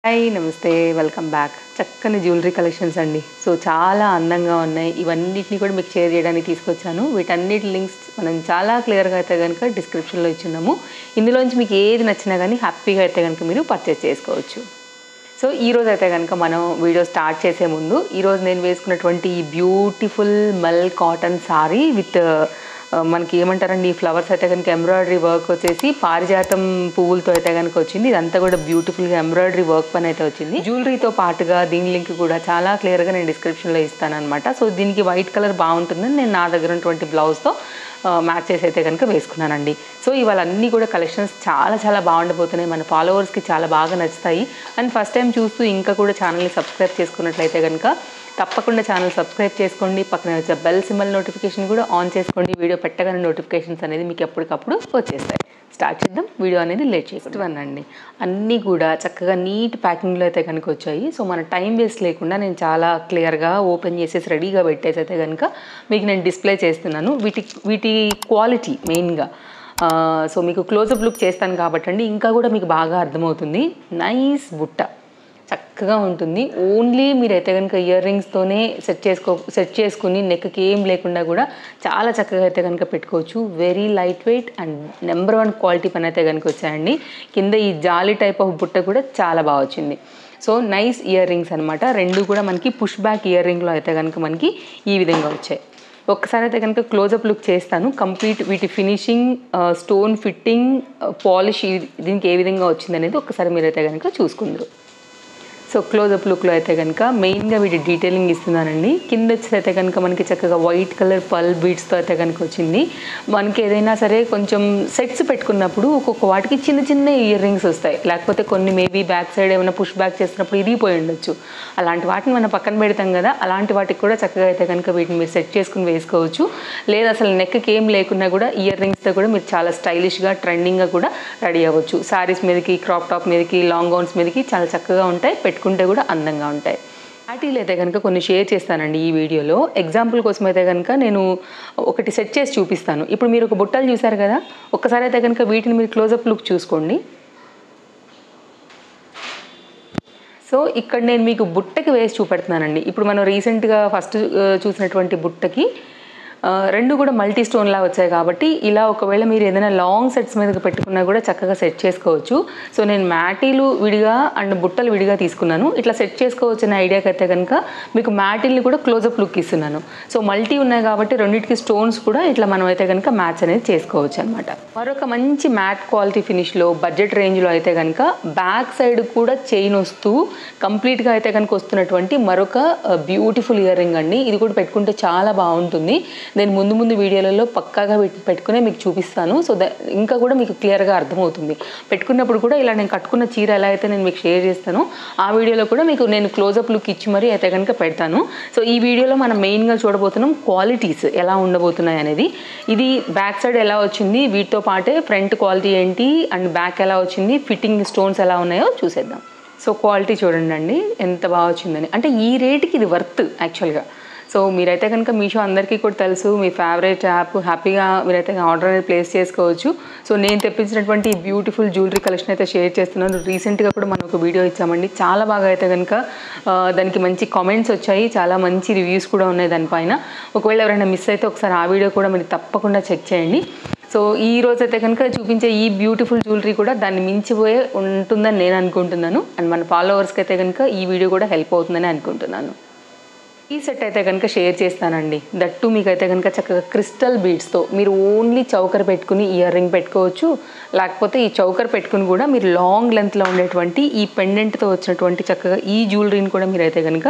Hi నమస్తే welcome back. చక్కని jewellery collections అండి. సో చాలా అందంగా ఉన్నాయి. ఇవన్నిటిని కూడా మీకు షేర్ చేయడానికి తీసుకొచ్చాను. వీటన్నిటి లింక్స్ మనం చాలా క్లియర్గా అయితే కనుక డిస్క్రిప్షన్లో ఇచ్చున్నాము. ఇందులోంచి మీకు ఏది నచ్చినా కానీ హ్యాపీగా అయితే కనుక మీరు పర్చేస్ చేసుకోవచ్చు. సో ఈరోజు అయితే కనుక మనం వీడియో స్టార్ట్ చేసే ముందు ఈరోజు నేను వేసుకున్నటువంటి ఈ బ్యూటిఫుల్ మల్ కాటన్ సారీ విత్ మనకి ఏమంటారండి, ఈ ఫ్లవర్స్ అయితే కనుక ఎంబ్రాయిడరీ వర్క్ వచ్చేసి పారిజాతం పువ్వులతో అయితే కనుక వచ్చింది. ఇదంతా కూడా బ్యూటిఫుల్గా ఎంబ్రాయిడరీ వర్క్ పని అయితే వచ్చింది. జ్యువెలరీతో పాటుగా దీని లింక్ కూడా చాలా క్లియర్గా నేను డిస్క్రిప్షన్లో ఇస్తాను అనమాట. సో దీనికి వైట్ కలర్ బాగుంటుందని నేను నా దగ్గర ఉన్నటువంటి బ్లౌజ్తో మ్యాచ్ చేసి అయితే కనుక వేసుకున్నానండి. సో ఇవాళ అన్నీ కూడా కలెక్షన్స్ చాలా బాగుండబోతున్నాయి. మన ఫాలోవర్స్కి చాలా బాగా నచ్చుతాయి. అండ్ ఫస్ట్ టైం చూస్తూ ఇంకా కూడా ఛానల్ని సబ్స్క్రైబ్ చేసుకున్నట్లయితే కనుక తప్పకుండా ఛానల్ సబ్స్క్రైబ్ చేసుకోండి. పక్కన వచ్చే బెల్ సింబల్ నోటిఫికేషన్ కూడా ఆన్ చేసుకోండి. వీడియో పెట్టగానే నోటిఫికేషన్స్ అనేది మీకు ఎప్పటికప్పుడు వచ్చేస్తాయి. స్టార్ట్ చేద్దాం. వీడియో అనేది లేట్ చేసేవన్నీ అండి. అన్నీ కూడా చక్కగా నీట్ ప్యాకింగ్లో అయితే కనుక వచ్చాయి. సో మన టైం వేస్ట్ లేకుండా నేను చాలా క్లియర్గా ఓపెన్ చేసేసి రెడీగా పెట్టేసి అయితే కనుక మీకు నేను డిస్ప్లే చేస్తున్నాను. వీటి క్వాలిటీ మెయిన్గా సో మీకు క్లోజప్ లుక్ చేస్తాను కాబట్టి అండి ఇంకా కూడా మీకు బాగా అర్థమవుతుంది. నైస్ బుట్ట చక్కగా ఉంటుంది. ఓన్లీ మీరైతే కనుక ఇయర్ రింగ్స్తోనే సెట్ చేసుకుని నెక్కి ఏం లేకుండా కూడా చాలా చక్కగా అయితే కనుక పెట్టుకోవచ్చు. Very light weight and number 1 quality పని అయితే కనుక వచ్చాయండి. కింద ఈ జాలీ టైప్ ఆఫ్ బుట్ట కూడా చాలా బాగా వచ్చింది. సో నైస్ ఇయర్ రింగ్స్ అనమాట. రెండు కూడా మనకి పుష్ బ్యాక్ ఇయర్ రింగ్లో అయితే కనుక మనకి ఈ విధంగా వచ్చాయి. ఒక్కసారి అయితే కనుక క్లోజప్ లుక్ చేస్తాను. కంప్లీట్ వీటి ఫినిషింగ్, స్టోన్ ఫిట్టింగ్, పాలిష్ దీనికి ఏ విధంగా వచ్చింది అనేది ఒక్కసారి మీరైతే కనుక చూసుకుందరు. సో క్లోజప్ లుక్లో అయితే కనుక మెయిన్గా వీటి డీటెయిలింగ్ ఇస్తున్నానండి. కింద వచ్చి అయితే కనుక మనకి చక్కగా వైట్ కలర్ పల్ బీడ్స్తో అయితే కనుక వచ్చింది. మనకి ఏదైనా సరే కొంచెం సెట్స్ పెట్టుకున్నప్పుడు ఒక్కొక్క వాటికి చిన్న ఇయర్ రింగ్స్ వస్తాయి. లేకపోతే కొన్ని మేబీ బ్యాక్ సైడ్ ఏమైనా పుష్ బ్యాక్ చేసినప్పుడు ఇరిగిపోయి ఉండొచ్చు. అలాంటి వాటిని మనం పక్కన పెడతాం కదా, అలాంటి వాటికి కూడా చక్కగా అయితే కనుక వీటిని మీరు సెట్ చేసుకుని వేసుకోవచ్చు. లేదా అసలు నెక్కి ఏం లేకున్నా కూడా ఇయర్ రింగ్స్తో కూడా మీరు చాలా స్టైలిష్గా ట్రెండింగ్గా కూడా రెడీ అవ్వచ్చు. శారీస్ మీదకి, క్రాప్ టాప్ మీదకి, లాంగ్ గౌన్స్ మీదకి చాలా చక్కగా ఉంటాయి. పెట్టుకుంటే కూడా అందంగా ఉంటాయి. వాటిలో అయితే కనుక కొన్ని షేర్ చేస్తానండి ఈ వీడియోలో. ఎగ్జాంపుల్ కోసం అయితే కనుక నేను ఒకటి సెట్ చేసి చూపిస్తాను. ఇప్పుడు మీరు ఒక బుట్టలు చూసారు కదా, ఒక్కసారి అయితే కనుక వీటిని మీరు క్లోజప్ లుక్ చూసుకోండి. సో ఇక్కడ నేను మీకు బుట్టకి వేసి చూపెడుతున్నానండి. ఇప్పుడు మనం రీసెంట్గా ఫస్ట్ చూసినటువంటి బుట్టకి రెండు కూడా మల్టీ స్టోన్లా వచ్చాయి కాబట్టి ఇలా ఒకవేళ మీరు ఏదైనా లాంగ్ సెట్స్ మీదకి పెట్టుకున్నా కూడా చక్కగా సెట్ చేసుకోవచ్చు. సో నేను మ్యాటీలు విడిగా అండ్ బుట్టలు విడిగా తీసుకున్నాను. ఇట్లా సెట్ చేసుకోవచ్చు అనే ఐడియాకి అయితే కనుక మీకు మ్యాటీల్ని కూడా క్లోజప్ లుక్ ఇస్తున్నాను. సో మల్టీ ఉన్నాయి కాబట్టి రెండింటికి స్టోన్స్ కూడా ఇట్లా మనం అయితే కనుక మ్యాచ్ అనేది చేసుకోవచ్చు అనమాట. మరొక మంచి మ్యాట్ క్వాలిటీ ఫినిష్లో బడ్జెట్ రేంజ్లో అయితే కనుక బ్యాక్ సైడ్ కూడా చైన్ వస్తూ కంప్లీట్గా అయితే కనుక వస్తున్నటువంటి మరొక బ్యూటిఫుల్ ఇయర్ రింగ్ అండి. ఇది కూడా పెట్టుకుంటే చాలా బాగుంటుంది. నేను ముందు వీడియోలలో పక్కాగా పెట్టుకునే మీకు చూపిస్తాను. సో ఇంకా కూడా మీకు క్లియర్గా అర్థమవుతుంది. పెట్టుకున్నప్పుడు కూడా ఇలా నేను కట్టుకున్న చీర ఎలా అయితే నేను మీకు షేర్ చేస్తానో ఆ వీడియోలో కూడా మీకు నేను క్లోజప్ లుక్ ఇచ్చి మరీ అయితే కనుక పెడతాను. సో ఈ వీడియోలో మనం మెయిన్గా చూడబోతున్నాం క్వాలిటీస్ ఎలా ఉండబోతున్నాయి అనేది. ఇది బ్యాక్ సైడ్ ఎలా వచ్చింది, వీటితో పాటే ఫ్రంట్ క్వాలిటీ ఏంటి అండ్ బ్యాక్ ఎలా వచ్చింది, ఫిట్టింగ్ స్టోన్స్ ఎలా ఉన్నాయో చూసేద్దాం. సో క్వాలిటీ చూడండి ఎంత బాగా వచ్చిందని. అంటే ఈ రేట్కి ఇది వర్త్ యాక్చువల్గా. సో మీరైతే కనుక మీషో అందరికీ కూడా తెలుసు, మీ ఫేవరెట్ యాప్. హ్యాపీగా మీరైతే ఆర్డర్ అనేది ప్లేస్ చేసుకోవచ్చు. సో నేను తెప్పించినటువంటి ఈ బ్యూటిఫుల్ జ్యువెలరీ కలెక్షన్ అయితే షేర్ చేస్తున్నాను. రీసెంట్గా కూడా మనం ఒక వీడియో ఇచ్చామండి. చాలా బాగా అయితే కనుక దానికి మంచి కామెంట్స్ వచ్చాయి, చాలా మంచి రివ్యూస్ కూడా ఉన్నాయి దానిపైన. ఒకవేళ ఎవరైనా మిస్ అయితే ఒకసారి ఆ వీడియో కూడా మీరు తప్పకుండా చెక్ చేయండి. సో ఈ రోజు అయితే కనుక చూపించే ఈ బ్యూటిఫుల్ జ్యువెలరీ కూడా దాన్ని మించిపోయే ఉంటుందని నేను అనుకుంటున్నాను. అండ్ మన ఫాలోవర్స్కి అయితే కనుక ఈ వీడియో కూడా హెల్ప్ అవుతుందని అనుకుంటున్నాను. ఈ సెట్ అయితే కనుక షేర్ చేస్తానండి. దట్టు మీకైతే కనుక చక్కగా క్రిస్టల్ బీడ్స్తో మీరు ఓన్లీ చౌకర్ పెట్టుకుని ఇయర్ రింగ్ పెట్టుకోవచ్చు. లేకపోతే ఈ చౌకర్ పెట్టుకుని కూడా మీరు లాంగ్ లెంత్లో ఉండేటువంటి ఈ పెండెంట్తో వచ్చినటువంటి చక్కగా ఈ జ్యువెలరీని కూడా మీరైతే కనుక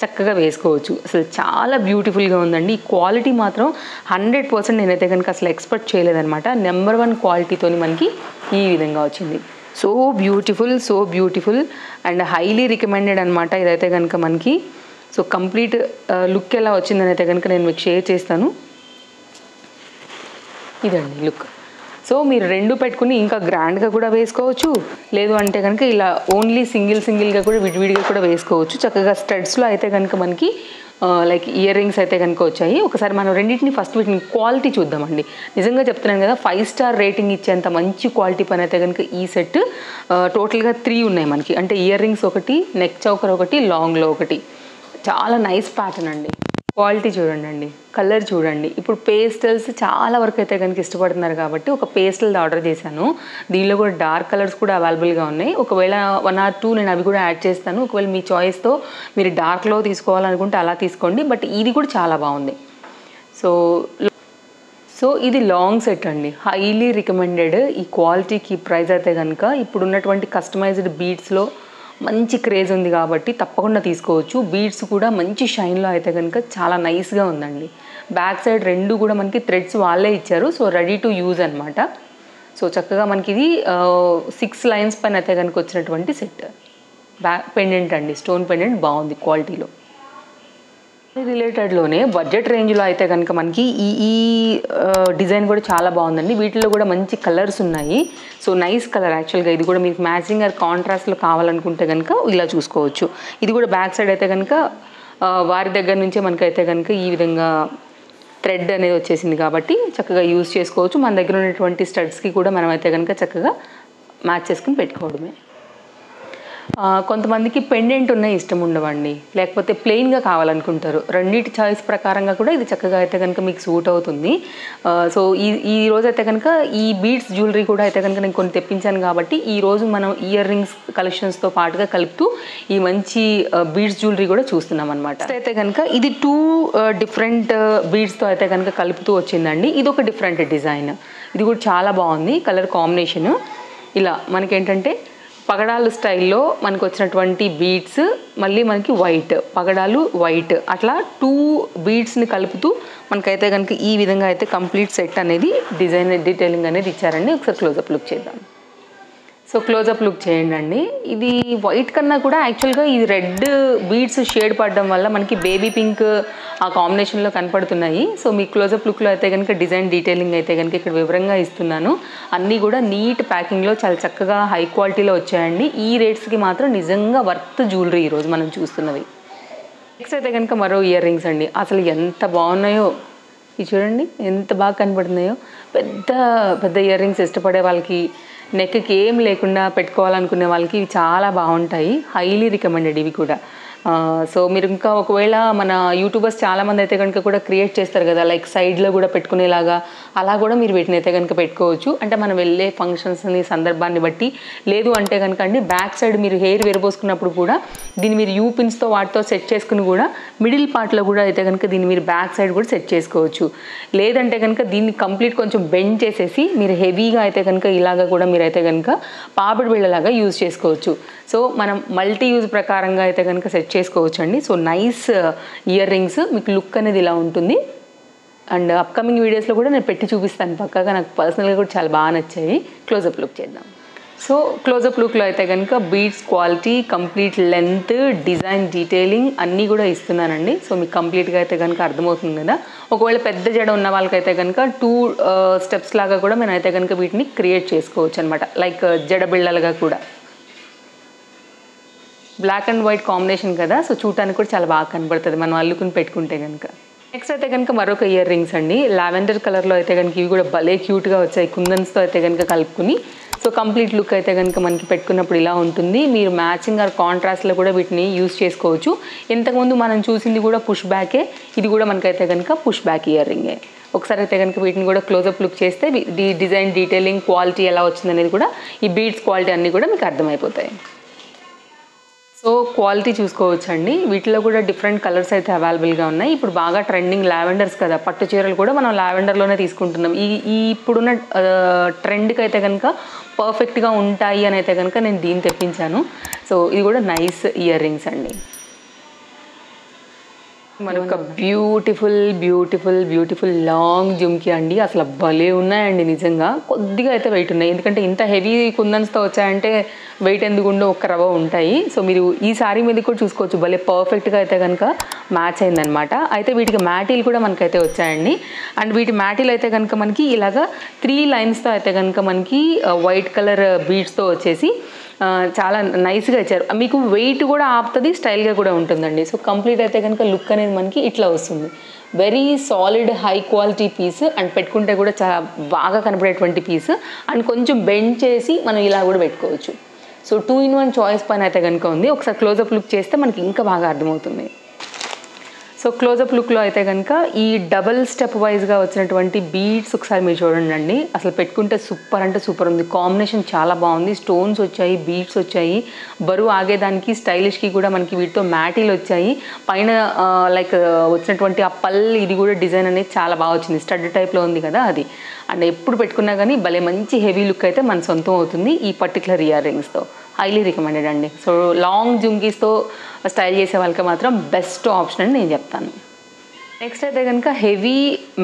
చక్కగా వేసుకోవచ్చు. అసలు చాలా బ్యూటిఫుల్గా ఉందండి. ఈ క్వాలిటీ మాత్రం 100% నేనైతే కనుక అసలు ఎక్స్పెక్ట్ చేయలేదన్నమాట. నెంబర్ 1 క్వాలిటీతోని మనకి ఈ విధంగా వచ్చింది. So beautiful and highly recommended అనమాట ఇదైతే కనుక మనకి. సో కంప్లీట్ లుక్ ఎలా వచ్చిందని అయితే కనుక నేను మీకు షేర్ చేస్తాను. ఇదండి లుక్. సో మీరు రెండు పెట్టుకుని ఇంకా గ్రాండ్గా కూడా వేసుకోవచ్చు. లేదు అంటే కనుక ఇలా ఓన్లీ సింగిల్గా కూడా విడివిడిగా కూడా వేసుకోవచ్చు. చక్కగా స్టడ్స్లో అయితే కనుక మనకి లైక్ ఇయర్ రింగ్స్ అయితే కనుక వచ్చాయి. ఒకసారి మనం రెండింటిని ఫస్ట్ వీటిని క్వాలిటీ చూద్దామండి. నిజంగా చెప్తున్నాను కదా, 5 స్టార్ రేటింగ్ ఇచ్చేంత మంచి క్వాలిటీ పని అయితే కనుక ఈ సెట్. టోటల్గా 3 ఉన్నాయి మనకి, అంటే ఇయర్ రింగ్స్ ఒకటి, నెక్ చౌకర్ ఒకటి, లాంగ్లో ఒకటి. చాలా నైస్ ప్యాటర్న్ అండి. క్వాలిటీ చూడండి, కలర్ చూడండి. ఇప్పుడు పేస్టల్స్ చాలా వరకు అయితే కనుక ఇష్టపడుతున్నారు కాబట్టి ఒక పేస్టల్ ఆర్డర్ చేశాను. దీనిలో కూడా డార్క్ కలర్స్ కూడా అవైలబుల్గా ఉన్నాయి. ఒకవేళ 1 or 2 నేను అవి కూడా యాడ్ చేస్తాను. ఒకవేళ మీ చాయిస్తో మీరు డార్క్లో తీసుకోవాలనుకుంటే అలా తీసుకోండి. బట్ ఇది కూడా చాలా బాగుంది. సో ఇది లాంగ్ సెట్ అండి, హైలీ రికమెండెడ్. ఈ క్వాలిటీకి ప్రైస్ అయితే కనుక ఇప్పుడు ఉన్నటువంటి కస్టమైజ్డ్ బీడ్స్లో మంచి క్రేజ్ ఉంది కాబట్టి తప్పకుండా తీసుకోవచ్చు. బీడ్స్ కూడా మంచి షైన్లో అయితే కనుక చాలా నైస్గా ఉందండి. బ్యాక్ సైడ్ 2 కూడా మనకి థ్రెడ్స్ వాళ్ళే ఇచ్చారు. సో రెడీ టు యూజ్ అనమాట. సో చక్కగా మనకి ఇది 6 లైన్స్ పైన అయితే కనుక వచ్చినటువంటి సెట్. బ్యాక్ పెండెంట్ అండి, స్టోన్ పెండెంట్ బాగుంది క్వాలిటీలో. రిలేటెడ్లోనే బడ్జెట్ రేంజ్లో అయితే కనుక మనకి ఈ డిజైన్ కూడా చాలా బాగుందండి. వీటిలో కూడా మంచి కలర్స్ ఉన్నాయి. సో నైస్ కలర్ యాక్చువల్గా. ఇది కూడా మీకు మ్యాచింగ్ ఆర్ కాంట్రాస్ట్లో కావాలనుకుంటే కనుక ఇలా చూసుకోవచ్చు. ఇది కూడా బ్యాక్ సైడ్ అయితే కనుక వారి దగ్గర నుంచే మనకైతే కనుక ఈ విధంగా థ్రెడ్ అనేది వచ్చేసింది కాబట్టి చక్కగా యూజ్ చేసుకోవచ్చు. మన దగ్గర ఉన్నటువంటి స్టడ్స్కి కూడా మనం అయితే కనుక చక్కగా మ్యాచ్ చేసుకుని పెట్టుకోవడమే. కొంతమందికి పెండెంట్ ఉన్న ఇష్టం ఉండవండి, లేకపోతే ప్లెయిన్గా కావాలనుకుంటారు. రెండింటి చాయిస్ ప్రకారంగా కూడా ఇది చక్కగా అయితే కనుక మీకు సూట్ అవుతుంది. సో ఈ రోజు అయితే కనుక ఈ బీడ్స్ జ్యువెలరీ కూడా అయితే కనుక నేను కొన్ని తెప్పించాను కాబట్టి ఈరోజు మనం ఇయర్ రింగ్స్ కలెక్షన్స్తో పాటుగా కలుపుతూ ఈ మంచి బీడ్స్ జ్యువెలరీ కూడా చూస్తున్నాం అనమాట. అయితే కనుక ఇది 2 డిఫరెంట్ బీడ్స్తో అయితే కనుక కలుపుతూ వచ్చిందండి. ఇది ఒక డిఫరెంట్ డిజైన్. ఇది కూడా చాలా బాగుంది కలర్ కాంబినేషన్. ఇలా మనకేంటంటే పగడాలు స్టైల్లో మనకు వచ్చినటువంటి బీడ్స్, మళ్ళీ మనకి వైట్ పగడాలు, వైట్ అట్లా 2 బీడ్స్ని కలుపుతూ మనకైతే కనుక ఈ విధంగా అయితే కంప్లీట్ సెట్ అనేది డిజైన్ డీటెయిలింగ్ అనేది ఇచ్చారండి. ఒకసారి క్లోజప్ లుక్ చేద్దాం. సో క్లోజప్ లుక్ చేయండి అండి. ఇది వైట్ కన్నా కూడా యాక్చువల్గా ఇది రెడ్ బీడ్స్ షేడ్ పడడం వల్ల మనకి బేబీ పింక్ ఆ కాంబినేషన్లో కనపడుతున్నాయి. సో మీ క్లోజప్ లుక్లో అయితే కనుక డిజైన్ డీటెయిలింగ్ అయితే కనుక ఇక్కడ వివరంగా ఇస్తున్నాను. అన్నీ కూడా నీట్ ప్యాకింగ్లో చాలా చక్కగా హై క్వాలిటీలో వచ్చాయండి. ఈ రేట్స్కి మాత్రం నిజంగా వర్త్ జ్యువెలరీ ఈరోజు మనం చూస్తున్నవి. నెక్స్ట్ అయితే కనుక మరో ఇయర్ రింగ్స్ అండి. అసలు ఎంత బాగున్నాయో ఇది చూడండి, ఎంత బాగా కనపడుతున్నాయో. పెద్ద పెద్ద ఇయర్ రింగ్స్ ఇష్టపడే వాళ్ళకి, నెక్కి ఏం లేకుండా పెట్టుకోవాలనుకునే వాళ్ళకి ఇవి చాలా బాగుంటాయి. హైలీ రికమెండెడ్ ఇవి కూడా. సో మీరు ఇంకా ఒకవేళ మన యూట్యూబర్స్ చాలామంది అయితే కనుక కూడా క్రియేట్ చేస్తారు కదా, లైక్ సైడ్లో కూడా పెట్టుకునేలాగా, అలా కూడా మీరు వీటిని అయితే కనుక పెట్టుకోవచ్చు. అంటే మనం వెళ్ళే ఫంక్షన్స్ని సందర్భాన్ని బట్టి, లేదు అంటే కనుక అండి బ్యాక్ సైడ్ మీరు హెయిర్ విరబోసుకున్నప్పుడు కూడా దీన్ని మీరు యూ పిన్స్తో వాటితో సెట్ చేసుకుని కూడా మిడిల్ పార్ట్లో కూడా అయితే కనుక దీన్ని మీరు బ్యాక్ సైడ్ కూడా సెట్ చేసుకోవచ్చు. లేదంటే కనుక దీన్ని కంప్లీట్ కొంచెం బెండ్ చేసేసి మీరు హెవీగా అయితే కనుక ఇలాగా కూడా మీరైతే కనుక పాపిడి బిళ్ళలాగా యూజ్ చేసుకోవచ్చు. సో మనం మల్టీ యూజ్ ప్రకారంగా అయితే కనుక సెట్ చేసుకోవచ్చు అండి. సో నైస్ ఇయర్ రింగ్స్, మీకు లుక్ అనేది ఇలా ఉంటుంది. అండ్ అప్కమింగ్ వీడియోస్లో కూడా నేను పెట్టి చూపిస్తాను పక్కాగా. నాకు పర్సనల్గా కూడా చాలా బాగా నచ్చాయి. క్లోజప్ లుక్ చేద్దాం. సో క్లోజప్ లుక్లో అయితే కనుక beads quality, complete length, design detailing అన్నీ కూడా ఇస్తున్నానండి. సో మీకు కంప్లీట్గా అయితే కనుక అర్థమవుతుంది కదా. ఒకవేళ పెద్ద జడ ఉన్న వాళ్ళకైతే కనుక 2 స్టెప్స్ లాగా కూడా మేము అయితే కనుక వీటిని క్రియేట్ చేసుకోవచ్చు అనమాట, లైక్ జడ బిళ్ళలుగా కూడా. బ్లాక్ అండ్ వైట్ కాంబినేషన్ కదా, సో చూడటానికి కూడా చాలా బాగా కనబడుతుంది మనం అల్లుకుని పెట్టుకుంటే కనుక. నెక్స్ట్ అయితే కనుక మరొక ఇయర్ రింగ్స్ అండి. లావెండర్ కలర్లో అయితే కనుక ఇవి కూడా భలే క్యూట్గా వచ్చాయి, కుందన్స్తో అయితే కనుక కలుపుకుని. సో కంప్లీట్ లుక్ అయితే కనుక మనకి పెట్టుకున్నప్పుడు ఇలా ఉంటుంది. మీరు మ్యాచింగ్ ఆర్ కాంట్రాస్ట్లో కూడా వీటిని యూజ్ చేసుకోవచ్చు. ఇంతకుముందు మనం చూసింది కూడా పుష్ బ్యాకే, ఇది కూడా మనకైతే కనుక పుష్ బ్యాక్ ఇయర్ రింగే. ఒకసారి అయితే కనుక వీటిని కూడా క్లోజప్ లుక్ చేస్తే డిజైన్ డీటెయిలింగ్ క్వాలిటీ ఎలా వచ్చిందనేది కూడా, ఈ బీడ్స్ క్వాలిటీ అన్నీ కూడా మీకు అర్థమైపోతాయి. సో క్వాలిటీ చూసుకోవచ్చండి. వీటిలో కూడా డిఫరెంట్ కలర్స్ అయితే అవైలబుల్గా ఉన్నాయి. ఇప్పుడు బాగా ట్రెండింగ్ లావెండర్స్ కదా, పట్టు చీరలు కూడా మనం లావెండర్లోనే తీసుకుంటున్నాం. ఈ ఇప్పుడున్న ట్రెండ్కి అయితే కనుక పర్ఫెక్ట్గా ఉంటాయి అని అయితే కనుక నేను దీన్ని తెప్పించాను. సో ఇది కూడా నైస్ ఇయర్ రింగ్స్ అండి. మరొక బ్యూటిఫుల్ బ్యూటిఫుల్ బ్యూటిఫుల్ లాంగ్ జుమ్కి అండి. అసలు భలే ఉన్నాయండి నిజంగా. కొద్దిగా అయితే వెయిట్ ఉన్నాయి, ఎందుకంటే ఇంత హెవీ కుందన్స్తో వచ్చాయంటే వెయిట్ ఎందుకు ఉండో ఒక్క రవ్వ ఉంటాయి. సో మీరు ఈ సారీ మీద కూడా చూసుకోవచ్చు, భలే పర్ఫెక్ట్గా అయితే కనుక మ్యాచ్ అయిందనమాట. అయితే వీటికి మ్యాటీలు కూడా మనకైతే వచ్చాయండి. అండ్ వీటి మ్యాటీలు అయితే కనుక మనకి ఇలాగా 3 లైన్స్తో అయితే కనుక మనకి వైట్ కలర్ బీడ్స్తో వచ్చేసి చాలా నైస్గా ఇచ్చారు. మీకు వెయిట్ కూడా ఆపుతుంది, స్టైల్గా కూడా ఉంటుందండి. సో కంప్లీట్ అయితే కనుక లుక్ అనేది మనకి ఇట్లా వస్తుంది. Very solid high quality piece and పెట్టుకుంటే కూడా చాలా బాగా కనపడేటువంటి పీస్ అండ్ కొంచెం బెండ్ చేసి మనం ఇలా కూడా పెట్టుకోవచ్చు. సో 2-in-1 చాయిస్ పైన అయితే కనుక ఉంది. ఒకసారి క్లోజప్ లుక్ చేస్తే మనకి ఇంకా బాగా అర్థమవుతుంది. సో క్లోజప్ లుక్లో అయితే కనుక ఈ డబల్ స్టెప్ వైజ్గా వచ్చినటువంటి బీడ్స్ ఒకసారి మీరు చూడండి అండి. అసలు పెట్టుకుంటే సూపర్ అంటే సూపర్ ఉంది. కాంబినేషన్ చాలా బాగుంది. స్టోన్స్ వచ్చాయి, బీడ్స్ వచ్చాయి, బరువు ఆగేదానికి స్టైలిష్కి కూడా మనకి వీటితో మ్యాటీలు వచ్చాయి. పైన లైక్ వచ్చినటువంటి ఆ ఇది కూడా డిజైన్ అనేది చాలా బాగా వచ్చింది. స్టడ్ టైప్లో ఉంది కదా అది. అండ్ ఎప్పుడు పెట్టుకున్నా కానీ భలే మంచి హెవీ లుక్ అయితే మన సొంతం అవుతుంది ఈ పర్టికులర్ ఇయర్ రింగ్స్తో. హైలీ రికమెండెడ్ అండి. సో లాంగ్ జుమ్కీస్తో స్టైల్ చేసే వాళ్ళకి మాత్రం బెస్ట్ ఆప్షన్ అని నేను చెప్తాను. నెక్స్ట్ అయితే కనుక హెవీ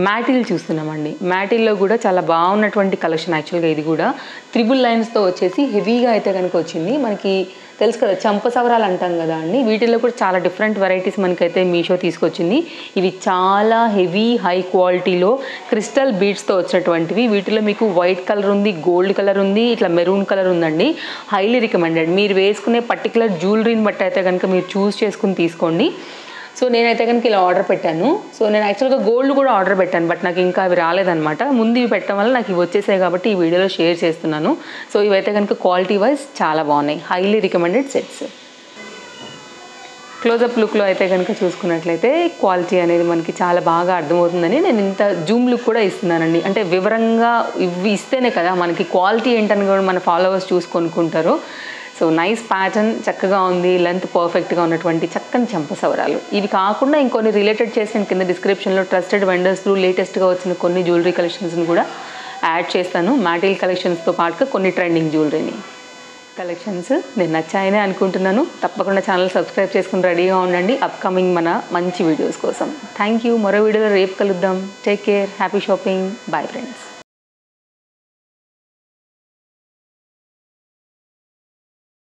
మ్యాటిల్ చూస్తున్నామండి. మ్యాటిల్లో కూడా చాలా బాగున్నటువంటి కలెక్షన్. యాక్చువల్గా ఇది కూడా 3 లైన్స్తో వచ్చేసి హెవీగా అయితే కనుక వచ్చింది. మనకి తెలుసు కదా చంపసవరాలు అంటాం కదా అండి, వీటిల్లో కూడా చాలా డిఫరెంట్ వెరైటీస్ మనకైతే మీషో తీసుకొచ్చింది. ఇవి చాలా హెవీ హై క్వాలిటీలో క్రిస్టల్ బీడ్స్తో వచ్చినటువంటివి. వీటిలో మీకు వైట్ కలర్ ఉంది, గోల్డ్ కలర్ ఉంది, ఇట్లా మెరూన్ కలర్ ఉందండి. Highly recommended. మీరు వేసుకునే పర్టికులర్ జ్యువెలరీని బట్టి అయితే కనుక మీరు చూస్ చేసుకుని తీసుకోండి. సో నేనైతే కనుక ఇలా ఆర్డర్ పెట్టాను. సో నేను యాక్చువల్గా గోల్డ్ కూడా ఆర్డర్ పెట్టాను, బట్ నాకు ఇంకా అవి రాలేదనమాట. ముందు ఇవి పెట్టడం వల్ల నాకు ఇవి వచ్చేసాయి కాబట్టి ఈ వీడియోలో షేర్ చేస్తున్నాను. సో ఇవైతే కనుక క్వాలిటీ వైజ్ చాలా బాగున్నాయి. Highly recommended sets. క్లోజప్ లుక్లో అయితే కనుక చూసుకున్నట్లయితే క్వాలిటీ అనేది మనకి చాలా బాగా అర్థమవుతుందని నేను ఇంత జూమ్ లుక్ కూడా ఇస్తున్నానండి. అంటే వివరంగా ఇవి ఇస్తేనే కదా మనకి క్వాలిటీ ఏంటని కూడా మన ఫాలోవర్స్ చూసి కొనుక్కుంటారు. సో నైస్ ప్యాటర్న్, చక్కగా ఉంది, లెంత్ పర్ఫెక్ట్గా ఉన్నటువంటి చక్కని చంపసవరాలు. ఇవి కాకుండా ఇంకొన్ని రిలేటెడ్ చేసి నేను కింద డిస్క్రిప్షన్లో ట్రస్టెడ్ వెండర్స్ త్రూ లేటెస్ట్గా వచ్చిన కొన్ని జ్యువెలరీ కలెక్షన్స్ని కూడా యాడ్ చేస్తాను. మ్యాటీరియల్ కలెక్షన్స్తో పాటుగా కొన్ని ట్రెండింగ్ జ్యువెలరీని కలెక్షన్స్ నేను నచ్చాయనే అనుకుంటున్నాను. తప్పకుండా ఛానల్ సబ్స్క్రైబ్ చేసుకుని రెడీగా ఉండండి అప్కమింగ్ మన మంచి వీడియోస్ కోసం. Thank you. మరో వీడియోలో రేపు కలుద్దాం. Take care, happy shopping, bye friends.